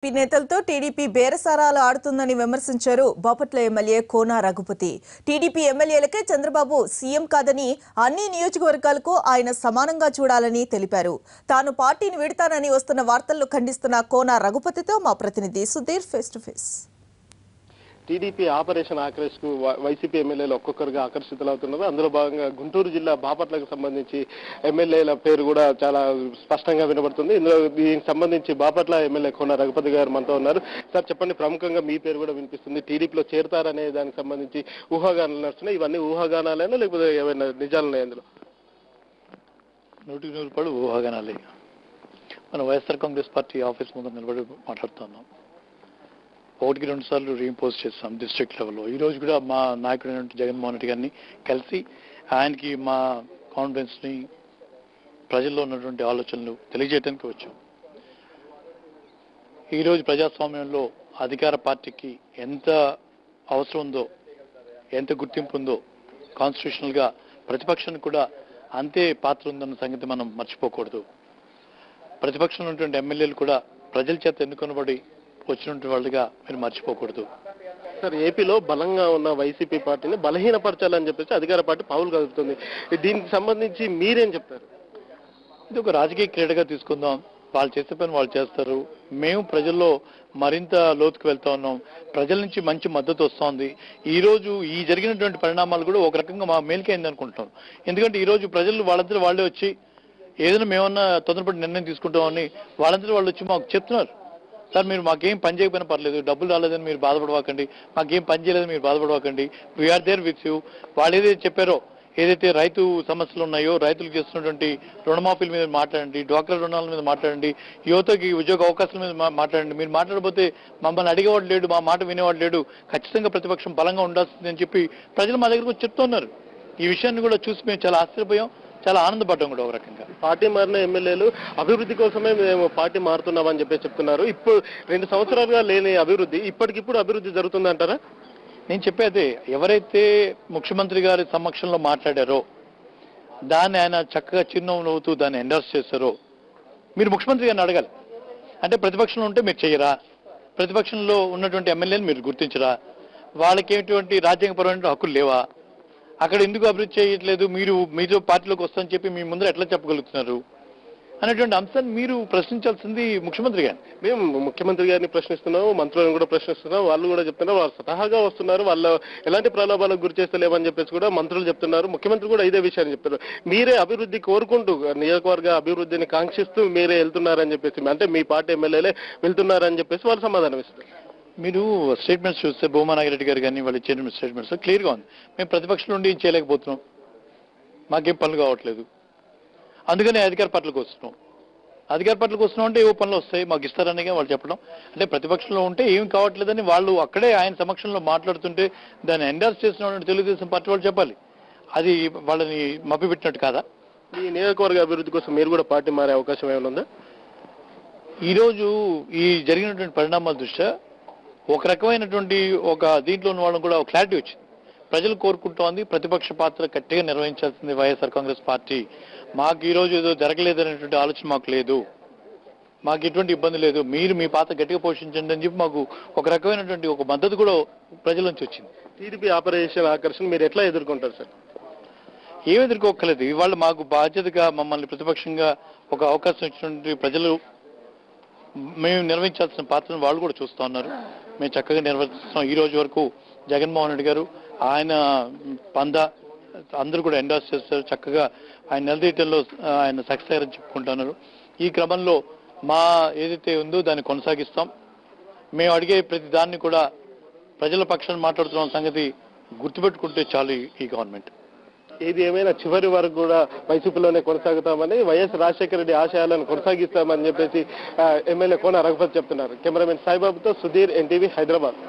నేతలతో టీడీపీ బేరసారాలు ఆడుతుందని విమర్శించారు Bapatla MLA Kona Raghupathi. TDP ఎమ్మెల్యేలకే Chandrababu CM కాదని అన్ని నియోజకవర్గాలకు ఆయన సమానంగా చూడాలని తెలిపారు. తాను పార్టీని వీడతానని వస్తున్న వార్తలను ఖండిస్తున్న కోన రఘుపతితో మా ప్రతినిధి Sudheer face to face. TDP operation Aakarsh కు వైసీపీ ఎమ్మెల్యేలు ఒక్కొక్కరుగా ఆకర్షితులవుతున్నారు. అందులో భాగంగా గుంటూరు జిల్లా బాపట్లకు సంబంధించి ఎమ్మెల్యేల పేరు కూడా చాలా స్పష్టంగా వినబడుతుంది. ఇందులో దీనికి సంబంధించి బాపట్ల ఎమ్మెల్యే కోన రఘుపతి గారు మనతో ఉన్నారు. సార్ చెప్పండి, ప్రముఖంగా మీ పేరు కూడా వినిపిస్తుంది. టీడీపీలో చేరతారనే దానికి సంబంధించి ఊహాగానాలు నడుస్తున్నాయి. ఇవన్నీ ఊహాగానాలేనా లేకపోతే ఏమైనా నిజాలున్నాయి? అందులో 100% ఊహాగానాలే. మనం వైఎస్ఆర్ కాంగ్రెస్ పార్టీ ఆఫీస్ ముందు నిలబడి మాట్లాడుతున్నాం. 1-2 సార్లు రీఇంపోజ్ చేస్తాం డిస్ట్రిక్ట్ లెవెల్లో. ఈ రోజు కూడా మా నాయకుడైన జగన్మోహన్ రెడ్డి గారిని కలిసి ఆయనకి మా కాన్ఫిడెన్స్ని, ప్రజల్లో ఉన్నటువంటి ఆలోచనలు తెలియజేయడానికి వచ్చాం. ఈరోజు ప్రజాస్వామ్యంలో అధికార పార్టీకి ఎంత అవసరం ఉందో, ఎంత గుర్తింపు ఉందో, కాన్స్టిట్యూషనల్గా ప్రతిపక్షానికి కూడా అంతే పాత్ర ఉందన్న సంగతి మనం మర్చిపోకూడదు. ప్రతిపక్షంలో ఉన్నటువంటి ఎమ్మెల్యేలు కూడా ప్రజల చేత ఎన్నుకొనబడి వచ్చినటువంటి వాళ్ళుగా మీరు మర్చిపోకూడదు. సార్, ఏపీలో బలంగా ఉన్న వైసీపీ పార్టీని బలహీనపరచాలని చెప్పేసి అధికార పార్టీ పావులు కదుపుతుంది. దీనికి సంబంధించి మీరేం చెప్తారు? ఇది ఒక రాజకీయ క్రీడగా తీసుకుందాం. వాళ్ళు చేసే పని వాళ్ళు చేస్తారు. మేము ప్రజల్లో మరింత లోతుకు వెళ్తా ఉన్నాం. ప్రజల నుంచి మంచి మద్దతు వస్తోంది. ఈ రోజు ఈ జరిగినటువంటి పరిణామాలు కూడా ఒక రకంగా మా మేలుకైంది అనుకుంటున్నాం. ఎందుకంటే ఈ రోజు ప్రజలు వాళ్ళంతా వాళ్ళే వచ్చి ఏదైనా మేమన్నా తొందరపడి నిర్ణయం తీసుకుంటామని వాళ్ళంతా వాళ్ళు వచ్చి మాకు చెప్తున్నారు. సార్, మీరు మాకేం పని చేయకపోయినా పర్లేదు, డబ్బులు రాలేదని మీరు బాధపడవాకండి, మాకేం పని చేయలేదని మీరు బాధపడవాకండి, వీఆర్ దేర్ విత్ యూ. వాళ్ళు ఏదైతే చెప్పారో, ఏదైతే రైతు సమస్యలు ఉన్నాయో, రైతులకు చేస్తున్నటువంటి రుణమాఫీల మీద మాట్లాడండి, డ్వాక్రా రుణాల మీద మాట్లాడండి, యువతకి ఉద్యోగ అవకాశాల మీద మాట్లాడండి. మీరు మాట్లాడబోతే మమ్మల్ని అడిగేవాడు లేడు, మా మాట వినేవాడు లేడు, ఖచ్చితంగా ప్రతిపక్షం బలంగా ఉండాల్సిందని చెప్పి ప్రజలు మా దగ్గరకు చెప్తున్నారు. ఈ విషయాన్ని కూడా చూసి మేము చాలా ఆశ్చర్యపోయాం, చాలా ఆనందపడ్డాం కూడా. ఒక రకంగా పార్టీ మారిన ఎమ్మెల్యేలు అభివృద్ధి కోసమే మేము పార్టీ మారుతున్నామని చెప్పి చెప్తున్నారు. ఇప్పుడు 2 సంవత్సరాలుగా లేని అభివృద్ధి ఇప్పటికిప్పుడు అభివృద్ధి జరుగుతుందంటారా? నేను చెప్పేది, ఎవరైతే ముఖ్యమంత్రి గారి సమక్షంలో మాట్లాడారో దాన్ని ఆయన చక్కగా చిరునవ్వు నవ్వుతూ దాన్ని ఎండర్స్ చేశారో మీరు ముఖ్యమంత్రి గారిని అడగాలి. అంటే ప్రతిపక్షంలో ఉంటే మీరు చేయరా? ప్రతిపక్షంలో ఉన్నటువంటి ఎమ్మెల్యేలు మీరు గుర్తించరా? వాళ్ళకి ఎటువంటి రాజ్యాంగపరమైన హక్కులు లేవా? అక్కడ ఎందుకు అభివృద్ధి చేయట్లేదు? మీతో పార్టీలోకి వస్తామని చెప్పి మీ ముందర ఎట్లా చెప్పగలుగుతున్నారు అనేటువంటి అంశాన్ని మీరు ప్రశ్నించాల్సింది ముఖ్యమంత్రి గారిని. మేము ముఖ్యమంత్రి గారిని ప్రశ్నిస్తున్నాం, మంత్రులను కూడా ప్రశ్నిస్తున్నాం. వాళ్ళు కూడా చెప్తున్నారు వాళ్ళు స్వతహాగా వస్తున్నారు, వాళ్ళు ఎలాంటి ప్రలోభాలకు గురి చేస్తలేమని చెప్పేసి కూడా మంత్రులు చెప్తున్నారు. ముఖ్యమంత్రి కూడా ఇదే విషయాన్ని చెప్తున్నారు. మీరే అభివృద్ధి కోరుకుంటూ, నియోజకవర్గ అభివృద్ధిని కాంక్షిస్తూ మీరే వెళ్తున్నారని చెప్పేసి, అంటే మీ పార్టీ ఎమ్మెల్యేలే వెళ్తున్నారని చెప్పేసి వాళ్ళు సమాధానం ఇస్తారు. మీరు స్టేట్మెంట్స్ చూస్తే భూమానాగిరెడ్డి గారు కానీ వాళ్ళు ఇచ్చిన స్టేట్మెంట్స్ క్లియర్గా ఉంది. మేము ప్రతిపక్షం నుండి చేయలేకపోతున్నాం, మాకేం పనులు కావట్లేదు, అందుకని అధికార పార్టీలకు వస్తున్నాం. అధికార పార్టీలకు వస్తున్నాం అంటే ఏవో పనులు వస్తాయి మాకు ఇస్తారని వాళ్ళు చెప్పడం. అంటే ప్రతిపక్షంలో ఉంటే ఏం కావట్లేదని వాళ్ళు అక్కడే ఆయన సమక్షంలో మాట్లాడుతుంటే దాన్ని ఎండార్స్ చేసిన తెలుగుదేశం పార్టీ వాళ్ళు చెప్పాలి. అది వాళ్ళని మభ్యపెట్టినట్టు కాదా? ఈ నియోజకవర్గ అభివృద్ధి కోసం మీరు కూడా పార్టీ మారే అవకాశం ఏమైనా ఉందా? ఈరోజు ఈ జరిగినటువంటి పరిణామాల దృష్ట్యా ఒక రకమైనటువంటి ఒక దీంట్లో ఉన్న వాళ్ళని కూడా క్లారిటీ వచ్చింది. ప్రజలు కోరుకుంటోంది ప్రతిపక్ష పాత్ర గట్టిగా నిర్వహించాల్సింది వైఎస్ఆర్ కాంగ్రెస్ పార్టీ. మాకు ఈరోజు ఏదో జరగలేదనేటువంటి ఆలోచన మాకు లేదు, మాకు ఎటువంటి ఇబ్బంది లేదు, మీరు మీ పాత్ర గట్టిగా పోషించండి అని చెప్పి మాకు ఒక రకమైనటువంటి ఒక మద్దతు కూడా ప్రజల నుంచి వచ్చింది. టీడీపీ ఆపరేషన్ ఆకర్షణ మీరు ఎట్లా ఎదుర్కొంటారు సార్? ఏమి ఎదుర్కోక్కర్లేదు. ఇవాళ మాకు బాధ్యతగా మమ్మల్ని ప్రతిపక్షంగా ఒక అవకాశం ఇచ్చినటువంటి ప్రజలు మేము నిర్వహించాల్సిన పాత్రను వాళ్ళు కూడా చూస్తూ ఉన్నారు. మేము చక్కగా నిర్వర్తిస్తున్నాం. ఈ రోజు వరకు జగన్మోహన్ రెడ్డి గారు ఆయన అందరూ కూడా ఎండార్స్ చేస్తారు. చక్కగా ఆయన నిలదీయటంలో ఆయన సక్సెస్ అయ్యారని చెప్పుకుంటున్నారు. ఈ క్రమంలో మా ఏదైతే ఉందో దాన్ని కొనసాగిస్తాం. మేము అడిగే ప్రతి దాన్ని కూడా ప్రజల పక్షాన్ని మాట్లాడుతున్న సంగతి గుర్తుపెట్టుకుంటే చాలు ఈ గవర్నమెంట్. ఏది ఏమైనా చివరి వరకు కూడా వైసీపీలోనే కొనసాగుతామని, వైఎస్ రాజశేఖర రెడ్డి ఆశయాలను కొనసాగిస్తామని చెప్పేసి ఎమ్మెల్యే కోన రఘుపతి చెప్తున్నారు. కెమెరామెన్ సాయిబాబుతో సుధీర్, ఎన్టీవీ, హైదరాబాద్.